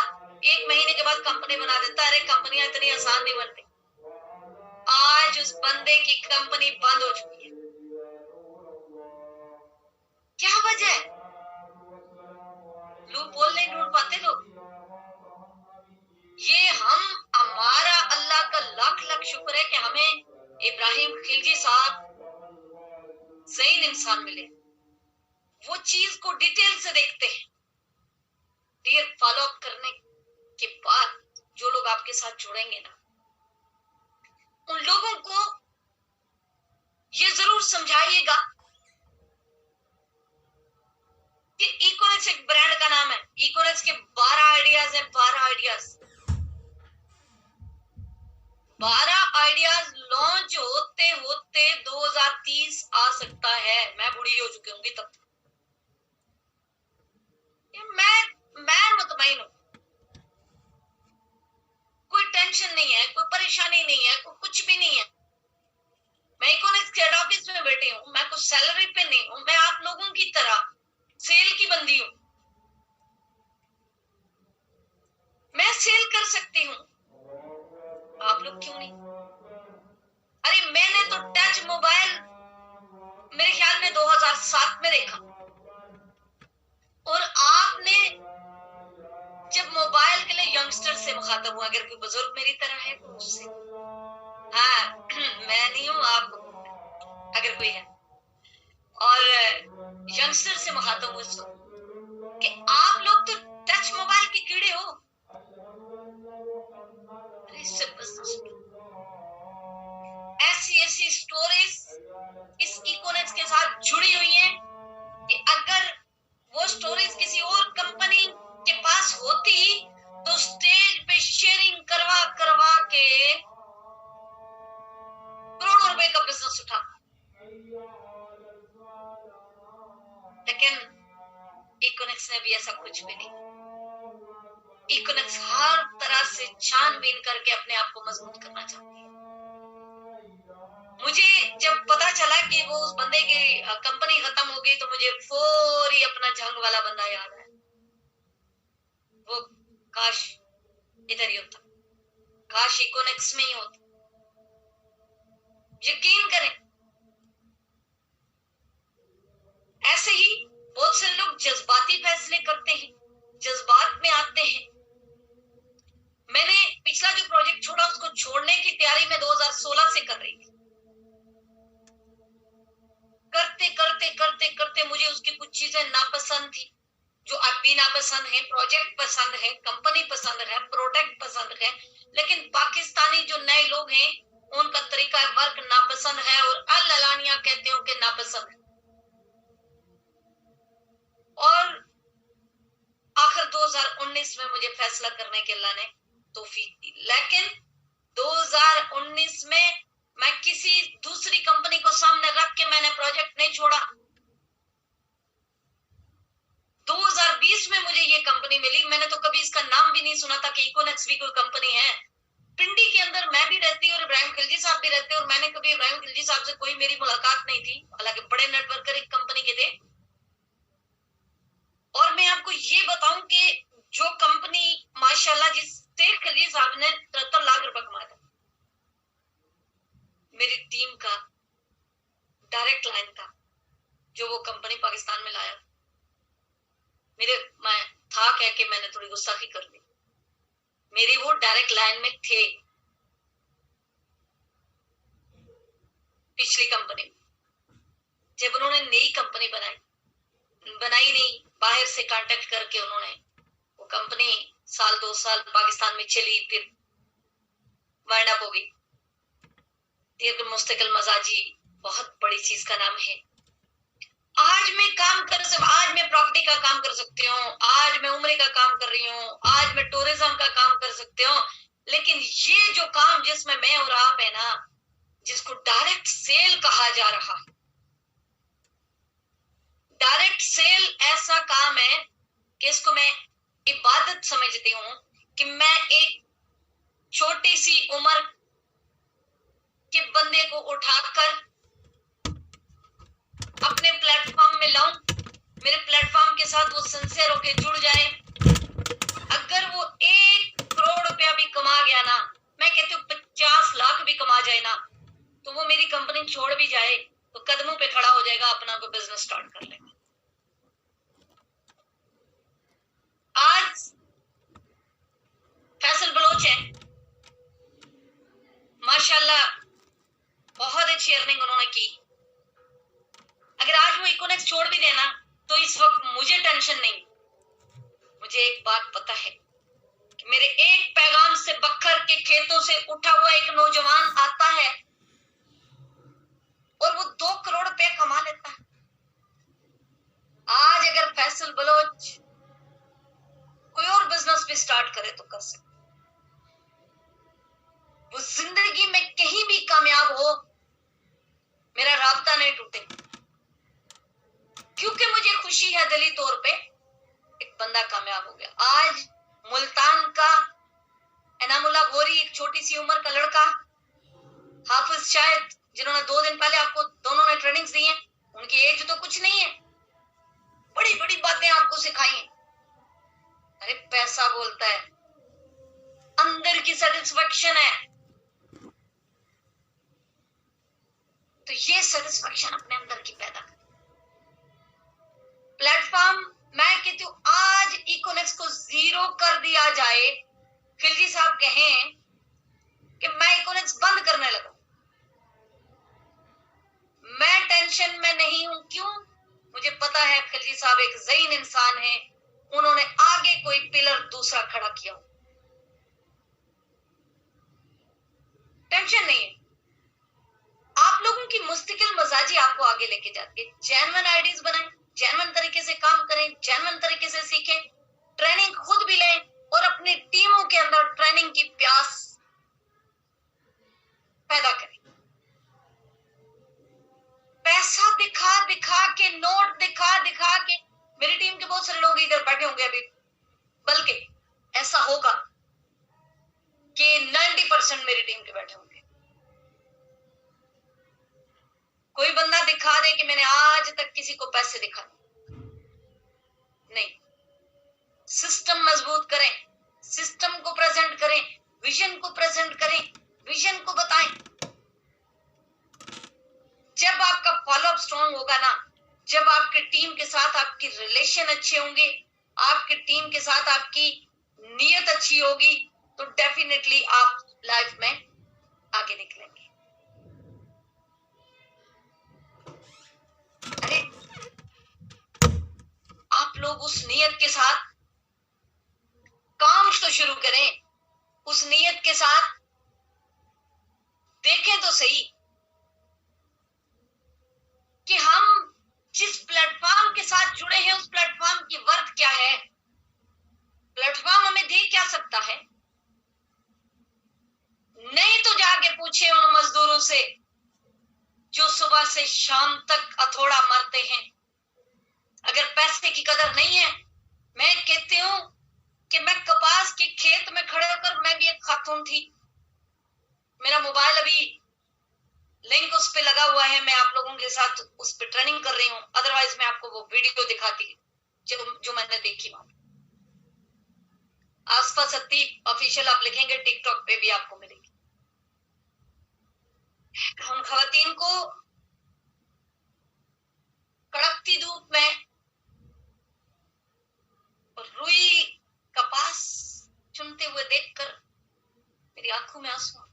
A: 1 महीने के बाद कंपनी बना देता। अरे कंपनियां इतनी आसान नहीं बनती। आज उस बंदे की कंपनी बंद हो चुकी है। क्या वजह है? लूप होल नहीं ढूंढ पाते लोग। ये हमारा अल्लाह का लाख लाख शुक्र है कि हमें इब्राहिम खिलजी साहब ज़हीन इंसान मिले। वो चीज को डिटेल से देखते हैं। डियर, फॉलो अप करने के बाद जो लोग आपके साथ जुड़ेंगे ना, उन लोगों को ये जरूर समझाइएगा कि इकोनेक्स एक ब्रांड का नाम है। इकोनेक्स के 12 आइडियाज हैं, 12 आइडियाज। 12 आइडियाज लॉन्च होते होते 2030 आ सकता है। मैं बूढ़ी हो चुकी होंगी तब। मैं मुतमईन हूं, कोई टेंशन नहीं है, कोई परेशानी नहीं है, कोई कुछ भी नहीं है। मैं इकोनेक्स के हेड ऑफिस में बैठी हूं, मैं कुछ सैलरी पे नहीं हूं, मैं आप लोगों की तरह सेल की बंदी हूं। मैं सेल कर सकती हूं, आप लोग क्यों नहीं? अरे मैंने तो टच मोबाइल मेरे ख्याल में 2007 में देखा, और आपने जब मोबाइल के लिए यंगस्टर से मुखातब हुआ, अगर कोई बुजुर्ग मेरी तरह है तो उससे, हाँ मैं नहीं हूं, आप अगर कोई है, और यंगस्टर से मुखातब हुआ कि आप लोग तो टच मोबाइल के कीड़े हो। ऐसी ऐसी स्टोरीज इस इकोनेक्स के साथ जुड़ी हुई हैं कि अगर वो स्टोरीज किसी और कंपनी के पास होती तो स्टेज पे शेयरिंग करवा करवा के करोड़ों रुपए का बिजनेस उठा। लेकिन इकोनेक्स ने भी ऐसा कुछ भी नहीं। इकोनेक्स हर तरह से छानबीन करके अपने आप को मजबूत करना चाहती है। मुझे जब पता चला कि वो उस बंदे की कंपनी खत्म हो गई तो मुझे फौरी अपना जंग वाला बंदा याद है। वो काश इधर ही होता, काश इकोनेक्स में ही होता। यकीन करें, ऐसे ही बहुत से लोग जज्बाती फैसले करते हैं, जज्बात में आते हैं। मैंने पिछला जो प्रोजेक्ट छोड़ा उसको छोड़ने की तैयारी में 2016 से कर रही थी। करते करते करते करते मुझे उसकी कुछ चीजें नापसंद थी, जो अब भी नापसंद है। प्रोजेक्ट पसंद है, कंपनी पसंद है, प्रोडक्ट पसंद है, लेकिन पाकिस्तानी जो नए लोग हैं उनका तरीका वर्क नापसंद है, और अल्लानिया कहते हो कि नापसंद है। और आखिर 2019 में मुझे फैसला करने के अल्लाह ने तौफीक दी। लेकिन 2019 में मैं किसी दूसरी कंपनी को सामने रख के मैंने प्रोजेक्ट नहीं छोड़ा। 2020 में मुझे ये कंपनी मिली। मैंने तो कभी इसका नाम भी नहीं सुना था कि इकोनेक्स भी कोई कंपनी है। पिंडी के अंदर मैं भी रहती और इब्राहिम खिलजी साहब भी रहते, और मैंने कभी इब्राहिम खिलजी साहब से कोई मेरी मुलाकात नहीं थी, हालांकि बड़े नेटवर्कर एक कंपनी के थे। और मैं आपको ये बताऊं कि जो कंपनी माशाल्लाह जिससे खिलजी साहब ने 73 लाख रुपए कमाया था, मेरी टीम का डायरेक्ट लाइन था जो वो कंपनी पाकिस्तान में लाया। मैं था कह के मैंने थोड़ी गुस्ताखी कर दी। मेरे वो डायरेक्ट लाइन में थे पिछली कंपनी। जब उन्होंने नई कंपनी बनाई नहीं, बाहर से कांटेक्ट करके उन्होंने वो कंपनी साल 2 साल पाकिस्तान में चली, फिर वाइंड अप हो गई। दीर्घ मुस्तकिल मजाजी बहुत बड़ी चीज का नाम है। आज मैं आज मैं प्रॉपर्टी का काम कर सकती हूँ, आज मैं उम्रे का काम कर रही हूँ, आज मैं टूरिज्म का काम कर सकती हूँ, लेकिन ये जो काम जिसमें मैं और आप है ना, जिसको डायरेक्ट सेल कहा जा रहा है, डायरेक्ट सेल ऐसा काम है कि इसको मैं इबादत समझती हूँ कि मैं एक छोटी सी उम्र कि बंदे को उठाकर अपने प्लेटफॉर्म में लाऊं, मेरे प्लेटफॉर्म के साथ वो सिंसियर होके जुड़ जाए। अगर वो 1 करोड़ रुपया भी कमा गया ना, मैं कहती हूँ 50 लाख भी कमा जाए ना, तो वो मेरी कंपनी छोड़ भी जाए तो कदमों पे खड़ा हो जाएगा, अपना को बिजनेस स्टार्ट कर लेगा। आज फैसल बलोच है, माशाल्लाह बहुत अच्छी अर्निंग उन्होंने की। अगर आज वो इकोनेक्स छोड़ भी देना तो इस वक्त मुझे टेंशन नहीं। मुझे एक बात पता है कि मेरे एक पैगाम से बखर के खेतों से उठा हुआ एक नौजवान आता है और वो 2 करोड़ रुपए कमा लेता है। आज अगर फैसल बलोच कोई और बिजनेस भी स्टार्ट करे तो कर सकते। वो जिंदगी में कहीं भी कामयाब हो, मेरा राब्ता नहीं टूटे, क्योंकि मुझे खुशी है दिली तौर पे एक बंदा कामयाब हो गया। आज मुल्तान का एनामुल्ला गोरी, एक छोटी सी उम्र का लड़का, हाफिज शाहिद, जिन्होंने 2 दिन पहले आपको दोनों ने ट्रेनिंग्स दी हैं, उनकी एज तो कुछ नहीं है, बड़ी बड़ी बातें आपको सिखाई हैं। अरे पैसा बोलता है, अंदर की सेटिस्फेक्शन है, तो ये सेटिस्फेक्शन अपने अंदर की पैदा कर। प्लेटफॉर्म, मैं कहती हूं आज इकोनेक्स को 0 कर दिया जाए, खिलजी साहब कहें कि मैं इकोनेक्स बंद करने लगा, मैं टेंशन में नहीं हूं। क्यों? मुझे पता है खिलजी साहब एक ज़हीन इंसान है, उन्होंने आगे कोई पिलर दूसरा खड़ा किया, टेंशन नहीं है। आप लोगों की मुस्तकिल मजाजी आपको आगे लेके जाती है। जेन्युइन आइडियाज बनाएं, जेन्युइन तरीके से काम करें, जेन्युइन तरीके से सीखें, ट्रेनिंग खुद भी लें और अपनी टीमों के अंदर ट्रेनिंग की प्यास पैदा करें। पैसा दिखा दिखा के, नोट दिखा दिखा के, मेरी टीम के बहुत सारे लोग इधर बैठे होंगे अभी, बल्कि ऐसा होगा कि 90% मेरी टीम के बैठे होंगे। कोई बंदा दिखा दे कि मैंने आज तक किसी को पैसे दिखा नहीं। सिस्टम मजबूत करें, सिस्टम को प्रेजेंट करें, विजन को प्रेजेंट करें, विजन को बताएं। जब आपका फॉलोअप स्ट्रॉन्ग होगा ना, जब आपके टीम के साथ आपकी रिलेशन अच्छे होंगे, आपके टीम के साथ आपकी नीयत अच्छी होगी, तो डेफिनेटली आप लाइफ में आगे निकलेंगे। अरे आप लोग उस नीयत के साथ काम तो शुरू करें, उस नीयत के साथ देखें तो सही कि हम जिस प्लेटफॉर्म के साथ जुड़े हैं उस प्लेटफॉर्म की वर्थ क्या है, प्लेटफॉर्म हमें दे क्या सकता है। नहीं तो जाके पूछे उन मजदूरों से जो सुबह से शाम तक हथौड़ा मारते हैं। अगर पैसे की कदर नहीं है, मैं कहती हूं कि मैं कपास के खेत में खड़े होकर, मैं भी एक खातून थी, मेरा मोबाइल अभी लिंक उस पे लगा हुआ है, मैं आप लोगों के साथ उस पे ट्रेनिंग कर रही हूं, अदरवाइज मैं आपको वो वीडियो दिखाती जो मैंने देखी वहां। आसफा सत्ती ऑफिशियल आप लिखेंगे, टिकटॉक पे भी आपको मिलेगी। उन खवातीन को कड़कती धूप में रुई कपास चुनते हुए देखकर मेरी आंखों में आंसू आ गए।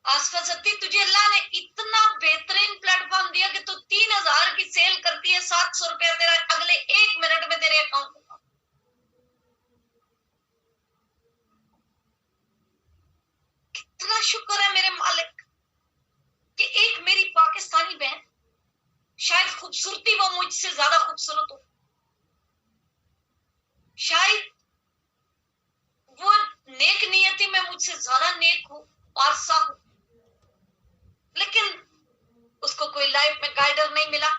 A: आसफा सत्ती, तुझे अल्लाह ने इतना बेहतरीन प्लेटफॉर्म दिया कि तू 3000 की सेल करती है, 700 रुपया तेरा अगले 1 मिनट में तेरे अकाउंट में। कितना शुक्र है मेरे मालिक कि एक मेरी पाकिस्तानी बहन, शायद खूबसूरती वो मुझसे ज्यादा खूबसूरत हो, शायद वो नेक नियति में मुझसे ज्यादा नेक हो, पारसा हो, लेकिन उसको कोई लाइफ में गाइडर नहीं मिला।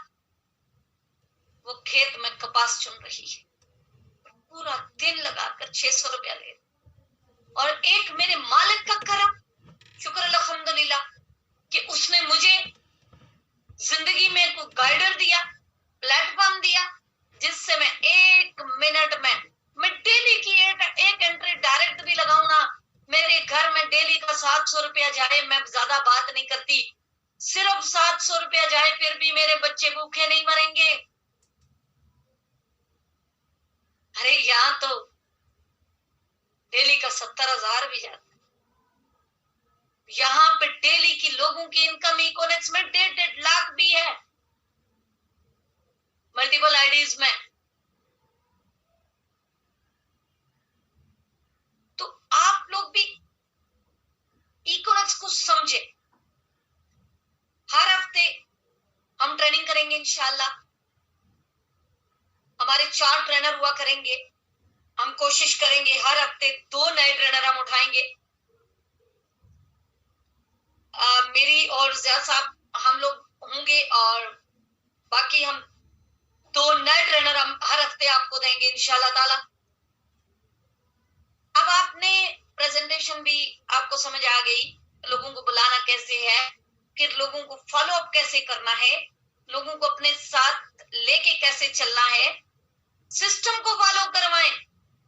A: वो खेत में कपास चुन रही है, पूरा दिन लगाकर 600 रुपया ले, और एक मेरे मालिक का करम, शुक्र अल्हम्दुलिल्लाह, कि उसने मुझे जिंदगी में कोई गाइडर दिया, प्लेटफॉर्म दिया, जिससे मैं 1 मिनट में मैं डेली की एक एंट्री डायरेक्ट भी लगाऊं ना, मेरे घर में डेली का 700 रुपया जाए, मैं ज्यादा बात नहीं करती, सिर्फ 700 रुपया जाए, फिर भी मेरे बच्चे भूखे नहीं मरेंगे। अरे यहाँ तो डेली का 70,000 भी जाता, यहाँ पे डेली की लोगों की इनकम इकोनेक्स में 1.5 लाख भी है, मल्टीपल आईडीज में। तो आप लोग भी इकोनेक्स को समझे। हर हफ्ते हम ट्रेनिंग करेंगे इंशाल्लाह, हमारे 4 ट्रेनर हुआ करेंगे। हम कोशिश करेंगे हर हफ्ते 2 नए ट्रेनर हम उठाएंगे। मेरी और ज़िया साहब हम लोग होंगे, और बाकी हम 2 नए ट्रेनर हम हर हफ्ते आपको देंगे इंशाल्लाह ताला। अब आपने प्रेजेंटेशन भी आपको समझ आ गई, लोगों को बुलाना कैसे है, फिर लोगों को फॉलो अप कैसे करना है, लोगों को अपने साथ लेके कैसे चलना है, सिस्टम को फॉलो करवाएं,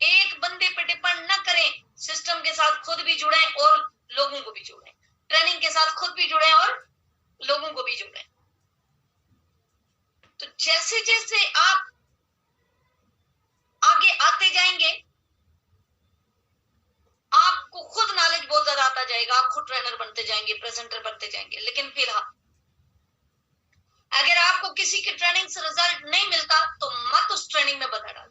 A: एक बंदे पे डिपेंड ना करें, सिस्टम के साथ खुद भी जुड़े और लोगों को भी जुड़े, ट्रेनिंग के साथ खुद भी जुड़े और लोगों को भी जुड़े। तो जैसे जैसे आप आगे आते जाएंगे, आपको खुद नॉलेज बहुत ज्यादा आता जाएगा, आप खुद ट्रेनर बनते जाएंगे, प्रेजेंटर बनते जाएंगे। लेकिन फिलहाल अगर आपको किसी की ट्रेनिंग से रिजल्ट नहीं मिलता तो मत उस ट्रेनिंग में बता डाल।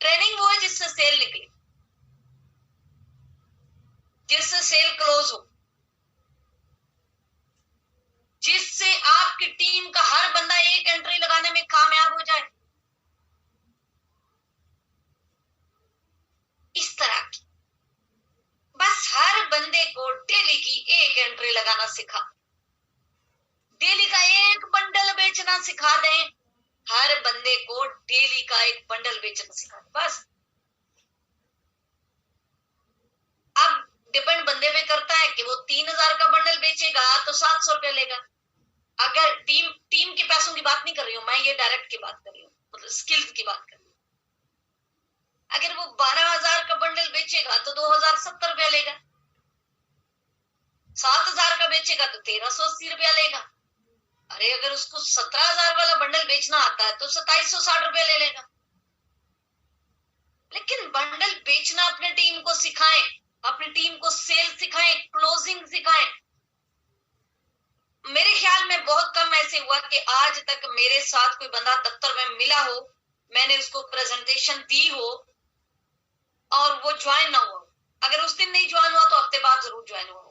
A: ट्रेनिंग वो है जिससे सेल निकले, जिससे सेल क्लोज हो, जिससे आपकी टीम का हर बंदा एक एंट्री लगाने में कामयाब हो जाए। इस तरह की बस हर बंदे को डेली की एक एंट्री लगाना सिखा, डेली का एक बंडल बेचना सिखा दें, हर बंदे को डेली का एक बंडल बेचना सिखा दें बस। अब डिपेंड बंदे पे करता है कि वो 3,000 का बंडल बेचेगा तो 700 रुपया लेगा। अगर टीम के पैसों की बात नहीं कर रही हूं मैं, ये डायरेक्ट की बात कर रही हूँ, मतलब स्किल्स की बात कर रही हूँ। अगर वो 12,000 का बंडल बेचेगा तो 2,070 रुपया लेगा, 7,000 का बेचेगा तो 1,380 रुपया लेगा। अरे अगर उसको 17,000 वाला बंडल बेचना आता है तो 2,760 रुपया ले लेगा। लेकिन बंडल बेचना अपने टीम को सिखाएं, अपनी टीम को सेल सिखाएं, क्लोजिंग सिखाएं। मेरे ख्याल में बहुत कम ऐसे हुआ कि आज तक मेरे साथ कोई बंदा दफ्तर में मिला हो, मैंने उसको प्रेजेंटेशन दी हो और वो ज्वाइन ना हुआ। अगर उस दिन नहीं ज्वाइन हुआ तो हफ्ते बाद जरूर ज्वाइन हुआ,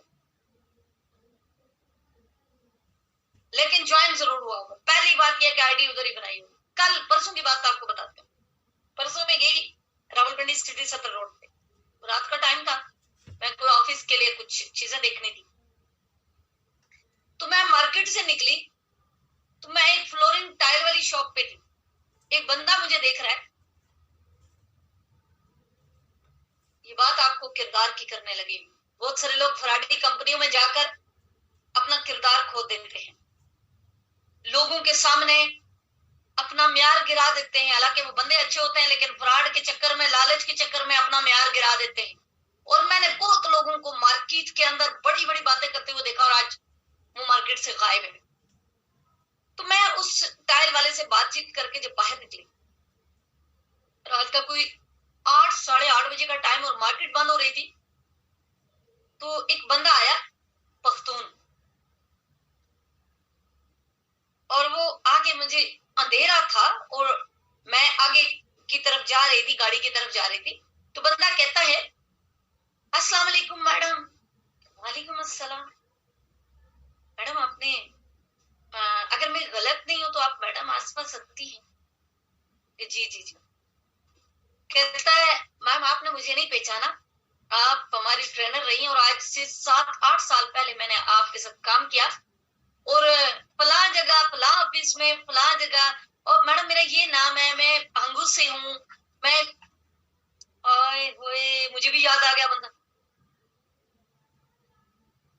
A: लेकिन ज्वाइन जरूर हुआ होगा। पहली बात यह कि आईडी उधर ही बनाई होगी। कल परसों की बात आपको बताते हूँ। परसों में गई रावलपिंडी सिटी 70 रोड पे, रात का टाइम था, मैं कोई ऑफिस के लिए कुछ चीजें देखने थी, तो मैं मार्केट से निकली तो मैं एक फ्लोरिंग टाइल वाली शॉप पे थी। एक बंदा मुझे देख रहा है, ये बात आपको किरदार की करने लगी। बहुत सारे लोग फराडी कंपनियों में जाकर अपना किरदार खो देते हैं, लोगों के सामने अपना म्यार गिरा देते हैं। हालांकि वो बंदे अच्छे होते हैं, लेकिन फ्रॉड के चक्कर में, लालच के चक्कर में अपना म्यार गिरा देते हैं। और मैंने बहुत लोगों को मार्केट के अंदर बड़ी बड़ी बातें करते हुए देखा और आज वो मार्केट से गायब है। तो मैं उस टाइल वाले से बातचीत करके जब बाहर निकली, रात का कोई 8 साढ़े 8 बजे का टाइम और मार्केट बंद हो रही थी, तो एक बंदा आया पख्तून, और वो आगे, मुझे अंधेरा था और मैं आगे की तरफ जा रही थी, गाड़ी की तरफ जा रही थी, तो बंदा कहता है अस्सलाम वालेकुम मैडम। वालेकुम अस्सलाम। मैडम आपने अगर मैं गलत नहीं हूं तो आप मैडम आसमा सकती हैं। जी जी जी। कहता है मैम आपने मुझे नहीं पहचाना, आप हमारी ट्रेनर रही हैं और आज से 7-8 साल पहले मैंने आपके साथ काम किया और फला जगह, फला ऑफिस में, फला जगह, और मैडम मेरा ये नाम है, मैं हंगू से हूँ। मैं मुझे भी याद आ गया बंदा।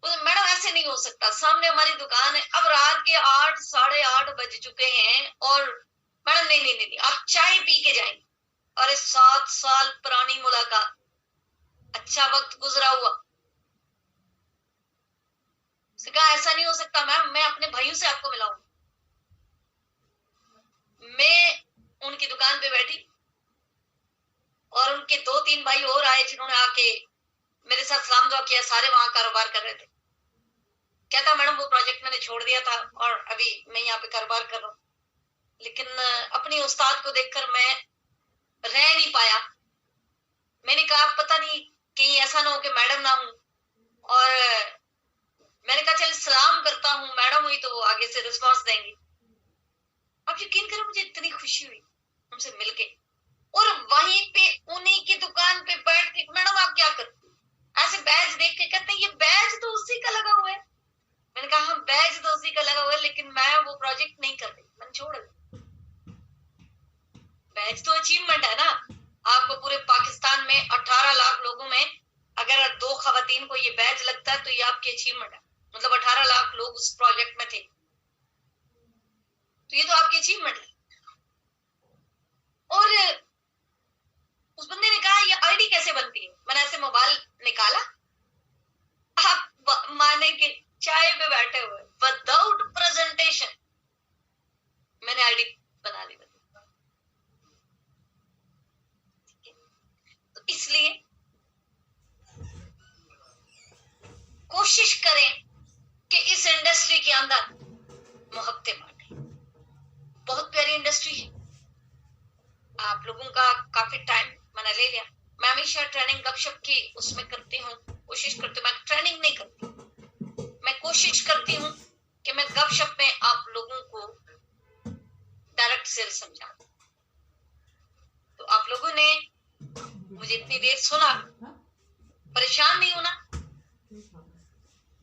A: बोले मैडम ऐसे नहीं हो सकता, सामने हमारी दुकान है, अब रात के 8 साढ़े 8 बज चुके हैं और मैडम नहीं नहीं नहीं, आप चाय पी के जाएंगे। अरे 7 साल पुरानी मुलाकात, अच्छा वक्त गुजरा हुआ। उसने कहा ऐसा नहीं हो सकता मैम, मैं अपने भाइयों से आपको मिलाऊंगी। मैं उनकी दुकान पे बैठी और उनके 2-3 भाई और आए जिन्होंने आके मेरे साथ सलाम दुआ किया, सारे वहां कारोबार कर रहे थे। कहता मैडम वो प्रोजेक्ट मैंने छोड़ दिया था और अभी मैं यहाँ पे कारोबार कर रहा हूँ, लेकिन अपनी उस्ताद को देखकर मैं रह नहीं पाया। मैंने कहा पता नहीं कहीं ऐसा ना हो कि मैडम ना हूं, और मैंने कहा चल सलाम करता हूँ, मैडम हुई तो वो आगे से रिस्पॉन्स देंगी। आप यकीन करो मुझे इतनी खुशी हुई उनसे मिलके, और वहीं पे उन्हीं की दुकान पे बैठ के मैडम आप क्या करते हैं, ऐसे बैज देख के कहते हैं ये बैज तो उसी का लगा हुआ है। मैंने कहा हाँ बैज तो उसी का लगा हुआ है, लेकिन मैं वो प्रोजेक्ट नहीं कर रही, मैंने छोड़ दिया। बैज तो अचीवमेंट है ना। आपको पूरे पाकिस्तान में 18 लाख लोगों में अगर 2 खवातीन को ये बैज लगता है तो ये आपकी अचीवमेंट है। मतलब 18 लाख लोग उस प्रोजेक्ट में थे, तो ये तो आपकी अचीवमेंट है। और उस बंदे ने कहा ये आईडी कैसे बनती है। मैंने ऐसे मोबाइल निकाला, आप माने के चाय पे बैठे हुए विदाउट प्रेजेंटेशन मैंने आईडी बना ली। तो इसलिए कोशिश करें कि इस इंडस्ट्री के अंदर मोहब्बतें बांटें। बहुत प्यारी इंडस्ट्री है। आप लोगों का काफी टाइम मैंने ले लिया। मैं हमेशा ट्रेनिंग गपशप की उसमें करती हूँ, कोशिश करती हूँ। मैं ट्रेनिंग नहीं करती, मैं कोशिश करती हूँ कि मैं गपशप में आप लोगों को डायरेक्ट सेल समझाऊं। तो आप लोगों ने मुझे इतनी देर सुना, परेशान नहीं होना।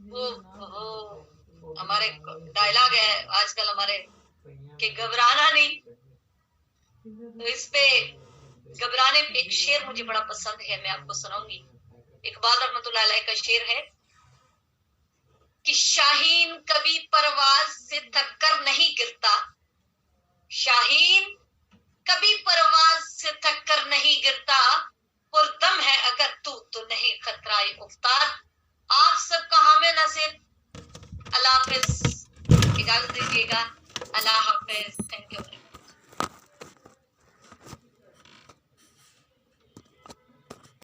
A: वो हमारे डायलॉग है आजकल हमारे कि घबराना नहीं, तो इस पे घबराने पे एक शेर मुझे बड़ा पसंद है, मैं आपको सुनाऊंगी। इकबाल रहमतुल्लाह अलैह का शेर है कि शाहीन कभी परवाज से थक कर नहीं गिरता, शाहीन कभी परवाज से थक कर नहीं गिरता, पुरदम है अगर तू तो नहीं खतराए उफ्ताद,